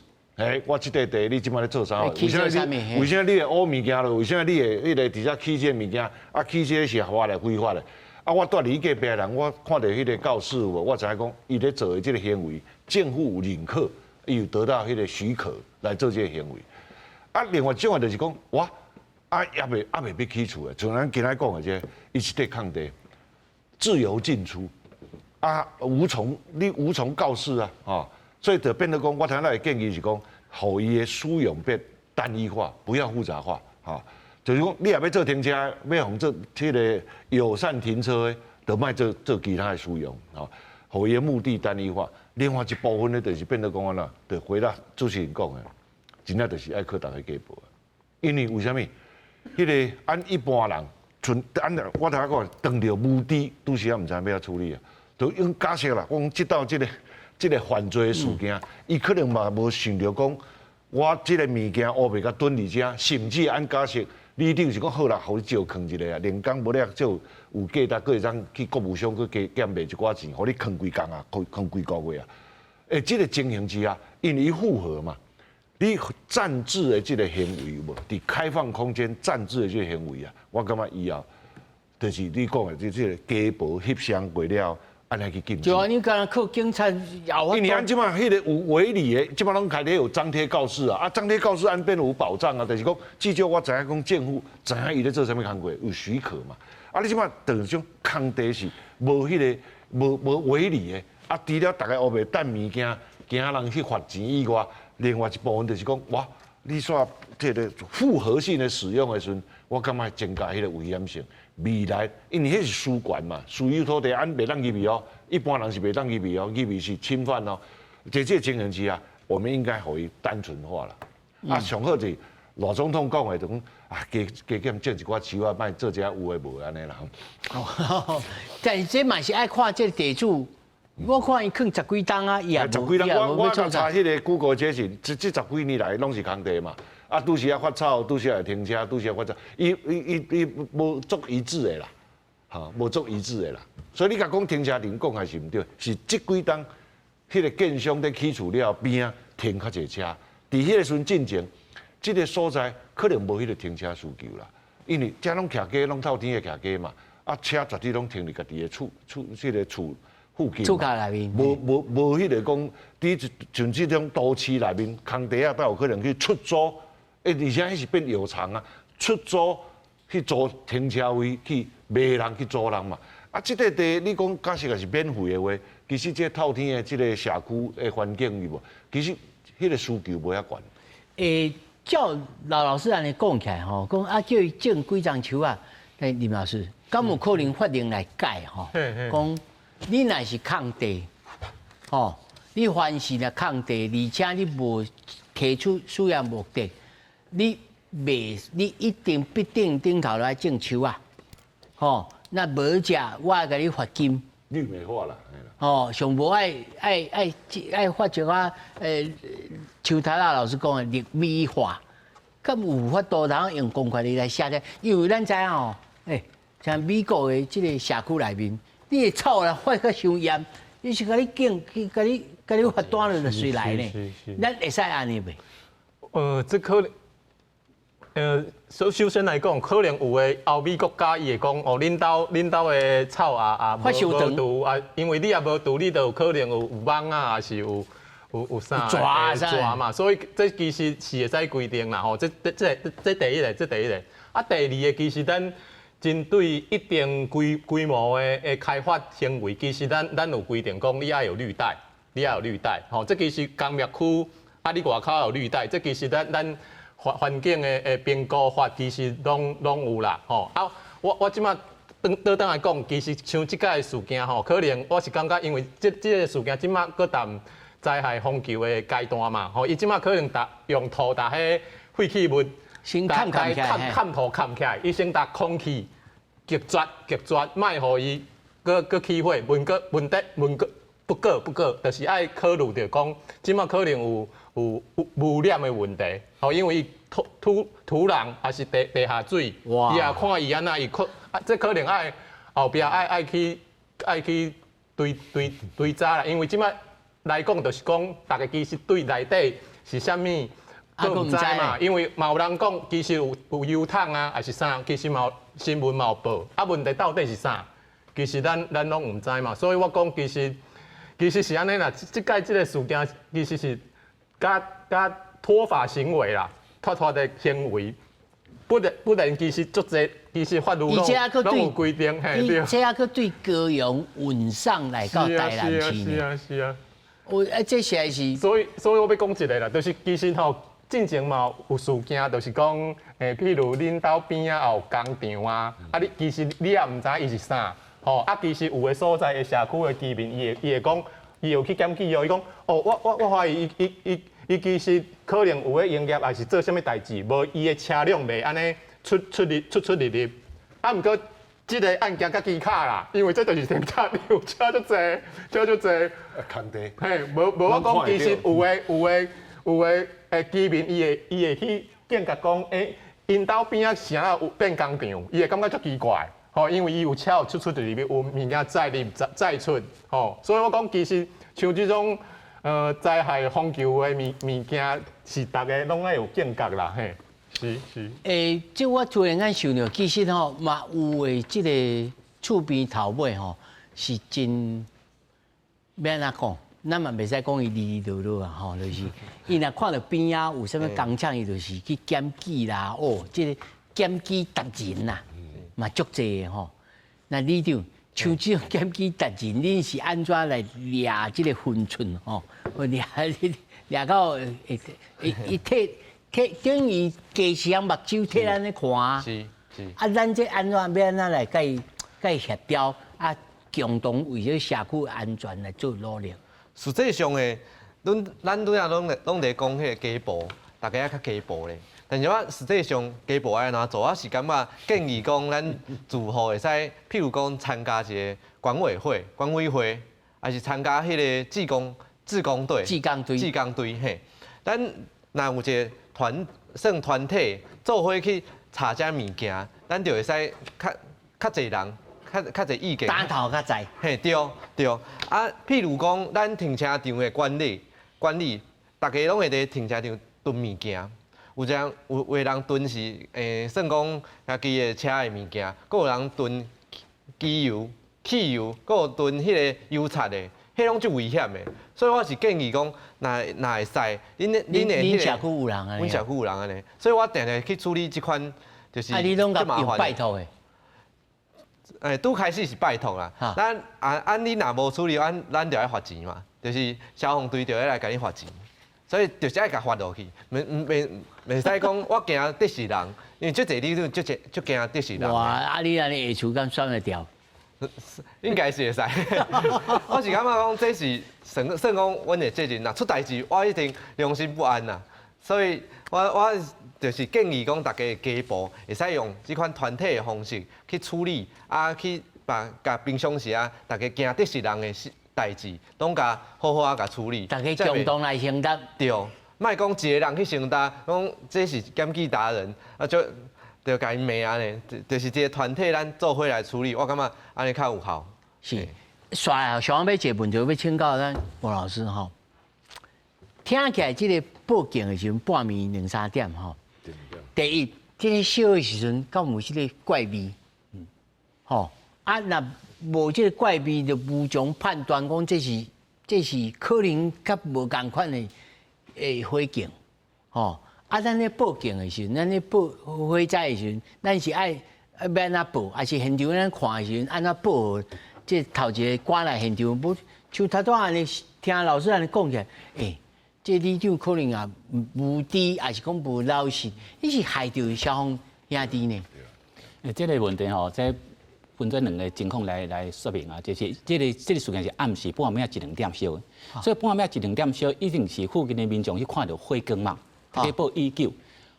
我這塊地你即擺咧做啥？為什麼你會烏物件咯？為什麼你會迄個底下起這個物件？起這個是合法的非法的？我住你隔壁人，我看到迄個告示，我知影講伊咧做的這個行為。政府有認可，伊有得到迄個許可來做這個行為。另外一種就是講，也未要起厝的，像咱今仔講的這，伊是塊空地，自由進出，你無從告示啊，所以就變得講，我聽到的建議是講，互伊的使用變單一化，不要複雜化，就是講，你也要做停車，要互做迄個友善停車的，就莫做其他的使用，互伊的目的單一化。另外一部分呢，就是變得講啦，就回答主持人講的，真正就是愛靠大家家步。因為為什麼？迄個按一般人，我頭講，當着目的，拄時啊，唔知要怎處理啊。就用假設啦，我講接到這個犯罪事件，伊可能嘛無想到講，我這個物件烏白甲蹲佇遮，甚至按假設，你頂是講好啦，互你照囥一個啊，連工無咧照。有價值，佫會當去國務省佫加減賣一寡錢，互你囥幾工啊，囥幾個月啊。這個情形之下，因為伊符合嘛，你暫置的這個行為有無？佇開放空間暫置的這個行為啊，我感覺以後就是你講的這個家暴協商過了，安尼去禁止。就啊，你剛剛靠警察咬因為按即馬迄個有違例的，即馬攏開始有張貼告示啊，張貼告示按變有保障啊，就是講至少我知影講政府知影伊咧做啥物工作，有許可嘛。你即馬等種空地是無迄個無違例的，除了大家烏白等物件，驚人去罰錢以外，另外一部分就是講，哇，你說這個複合性的使用的時陣，我感覺增加迄個危險性。未來因為迄是私權嘛，私有土地按袂當入去哦，一般人是袂當入去哦，入去是侵犯哦。在這個情形之下，我們應該互伊單純化了。上好是羅總統講的，就講啊，加減種一寡樹啊，賣做一下有誒無安尼啦。哦，但是這嘛是愛看這個地主，我看伊囥10幾棟啊，伊也10幾棟，我查迄個 Google 這是這10幾年來攏是空地嘛。啊，拄時啊發草，拄時啊停車，拄時啊發草，伊無足一致的啦，哈，無足一致的啦。所以你甲講停車場講還是毋對，是這幾棟迄個建商在起厝了邊啊停較濟車，佇迄個時陣進前，這個所在可能無迄個停車需求啦，因為遮攏徛街，攏透天的徛街嘛，啊車絕對攏停佇家己的這個厝附近，厝家內面，無迄個講，佇像這種都市內面，空地啊都有可能去出租。而且迄是變油廠啊，出租去租停車位去賣人去租人嘛。啊，這個地你講假設也是免費的話，其實這透天的這個社區的環境有無？其實迄個需求無遐懸。照老師安尼講起來吼，講啊叫伊種幾丛樹啊，林老師，敢有可能法令來改吼？講你若是空地，吼，你凡是若空地，而且你無提出需要目的。你一定必定頂頭來種樹啊，吼，那無只我會甲你罰金。綠美化啦，哦，上無愛發一個像台大老師講的綠美化，咁有法度然後用公權力來寫的，因為咱知影哦，像美國的這個社區內面，你的草啦發個傷嚴，伊是甲你禁，甲你罰單了就隨來呢，咱會使安尼袂？這可能。首先來講，可能有誒歐美國家伊會講，哦，恁兜誒草無除啊，因為你也無除，你就有可能有蠓啊，還是有啥蛇嘛，所以這其實是會使規定啦，吼，這第一個，啊，第二個其實咱針對一定規模誒開發行為，其實咱有規定講，你要有綠帶，吼，這其實工業區啊，你外口有綠帶，這其實咱。環境的評估法其實攏有啦，吼啊！我即馬倒來講，其實像即個事件吼，可能我是感覺，因為這個事件即馬擱談災害防救的階段嘛，吼，伊即馬可能用土搭迄廢棄物先砍土砍起來，伊先搭空氣隔絕，莫互伊擱起火，問個不過，就是愛考慮到講，即馬可能有污染的問題，吼，因為伊土壤還是地下水，伊也看伊安那，伊這可能愛後壁愛去堆渣啦，因為即馬來講就是講，大家其實對內底是啥物都唔知嘛，因為嘛有人講其實有油桶啊，還是啥，其實嘛新聞嘛有報，啊問題到底是啥？其實咱攏唔知嘛，所以我講其實是安尼啦，即個事件其實是加脫法行為啦，脫的行為，不然其實足濟，其實法律攏有規定，嘿，對。這還佫對高雄運送來到台南市呢。是啊。這實在是。所以我要講一個啦，就是其實吼，進前嘛有事件，就是講，譬如恁兜邊啊有工廠啊，你其實你也唔知伊是啥。哦，啊，其實有個所在的社區的居民，伊會講，伊有去檢舉哦，伊講，哦，我懷疑伊其實可能有個營業，還是做啥物代誌，無伊的車輛袂安尼出入。啊，毋過這個案件較奇卡啦，因為這就是停車場，車足濟。空地。嘿，無我講，其實有個居民，伊會去見甲講，因兜邊仔啥啊有變工廠，伊會感覺足奇怪。哦，因為伊有車有出入裡面有物件載出，吼，所以我講其實像這種災害防救的物件，是大家攏愛有見覺啦，嘿，是。這我突然間想到，其實吼嘛有誒，這個厝邊頭尾吼是真，要安怎講？咱嘛袂使講伊哩哩囉囉啊，吼，就是伊若看到邊仔有啥物工廠，伊就是去檢舉啦，哦，這個檢舉達人啦。嘛足濟的吼，那李長像這種檢舉達人，恁是安怎來掠這個分寸吼？掠到伊等於加上目睭替咱咧看。是。啊，咱這安怎要安怎來甲伊協調啊？共同為這社區安全來做努力。實際上誒，咱拄仔攏在講迄個家暴，大家較家暴咧。但是我實際上家部愛安怎做，我是感覺建議講咱住戶會使，譬如講參加一個管委會、還是參加迄個志工隊嘿。咱若有一個團體做伙去查這物件，咱就會使較濟人。較儕意見，打頭較濟。嘿，對。啊，譬如講，咱停車場的管理，大家攏會佇停車場囤物件。有的人囤是算講家己的車的物件，佫有人囤機油、汽油，佫有囤迄個油漆的，迄種最危險的。所以我是建議講，若會使，恁社區有人啊？阮社區有人安尼，所以我定定去處理這款就是你攏甲用拜託的。拄開始是拜託啦，咱你若無處理，咱就要罰錢嘛，就是消防隊就要來甲你罰錢，所以就是愛甲罰落去，袂使講我驚得罪人，因為足濟你都足驚得罪人。哇，你安尼下廚敢選得掉？應該是會使，我是感覺講這是算講阮的責任啦，出代誌我一定良心不安啦，所以我就是建議講，大家的家部會使用這款團體的方式去處理，去把平常時大家驚得罪人的代誌，攏甲好好甲處理。大家共同來承擔。對，莫講一個人去承擔，講這是檢舉達人，就甲伊罵安尼，就是這個團體咱做伙來處理，我感覺安尼較有效。是，煞想要一個問題要請教咱吳老師吼，聽起來這個報警的時陣半暝2、3點吼。第一，這個燒的時陣，敢有這個怪味？吼，若無這個怪味，就無從判斷講這是可能較無共款的火警，吼。咱咧報警的時陣，咱咧報火災的時陣，咱是愛要安怎報，還是現場咱看的時陣安怎報？這頭一個趕來現場，無像頭拄安尼聽老師安尼講起來，這里長可能也無知，還是講無老實，你是害着消防兄弟呢？這個問題吼，再分做兩個情況來說明啊，就是這個事件是暗時半暝1、2點燒的，所以半暝1、2點燒一定是附近的民眾去看到火光嘛，去報119。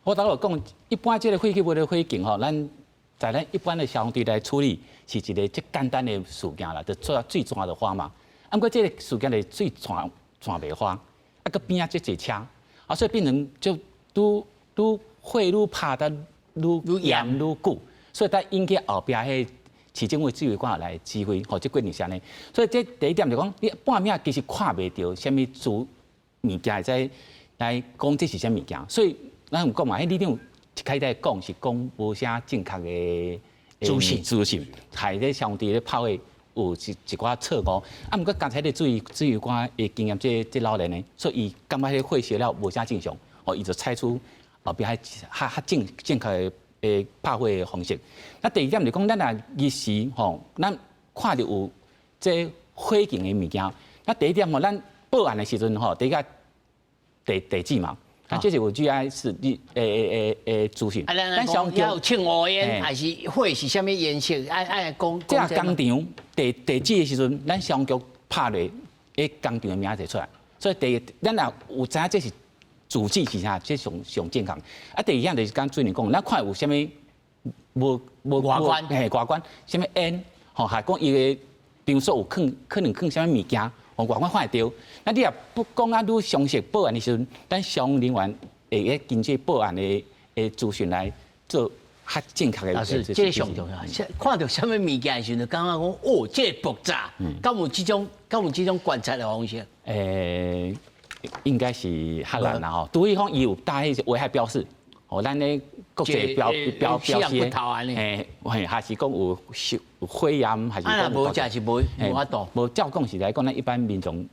我頭路講，一般這個火警或者火警吼，咱一般的消防隊來處理是一個最簡單的事件啦，就做水泉就花嘛。不過這個事件的水泉袂花。個邊啊，這儕車，所以變成就愈火愈拍得愈嚴愈久，所以才引起後邊迄市政府指揮官來指揮，或者決定啥呢？所以這第一點就講，你半暝其實看袂到什麼主物件會使來講這是啥物件，所以咱有講嘛，迄里長一開始講是講無啥正確的資訊，害咧消防隊咧拍的。有一寡錯誤，毋過剛才咧指揮官的經驗，這老練呢，所以伊感覺迄火燒了無啥正常，伊就採取後邊較正確的拍火的方式。那第二點就講，咱若日時吼，咱看到有這火警的物件，那第一點吼，咱報案的時陣吼，第一個地址嘛。啊，這是有 GIS 資訊。咱消防要有請烏煙，還是火是啥物顏色？愛講。這工廠地址的時陣，咱消防局拍落，工廠的名就出來。所以咱若有知影這是主旨是啥，這上正確。啊，第二樣就是剛主任講，咱看有啥物無外觀，啥物 N， 吼，還講伊個，比如說有可能放啥物物件。外觀看得到，那你也不講啊，愈詳細報案的時陣，咱消防人員會根據報案的資訊來做較正確的。老師，這個上重要。看到什麼物件的時陣，就感覺講哦，這個爆炸，敢有這種觀察的方式？應該是較難啦吼。除非講伊有帶迄個危害標示，哦，咱咧國際標示還是講有火焰，還是講無就係無法度。無照講是來講，咱一般民眾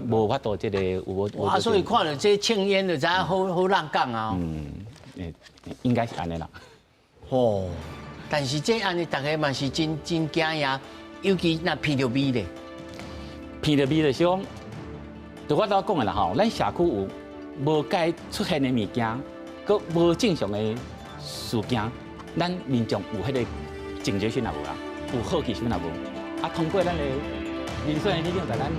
無法度這個有。所以看到這慶煙就知影好難講啊。應該是安尼啦。哦，但是這安尼大家嘛是真驚呀，尤其那聞到味咧，聞到味就是講，就我頭講的啦吼，咱社區有無該出現的物件。個無正常的事件，咱民眾有迄個警覺性也無啦，有好奇心也無。啊，通過咱的民選的力量，在咱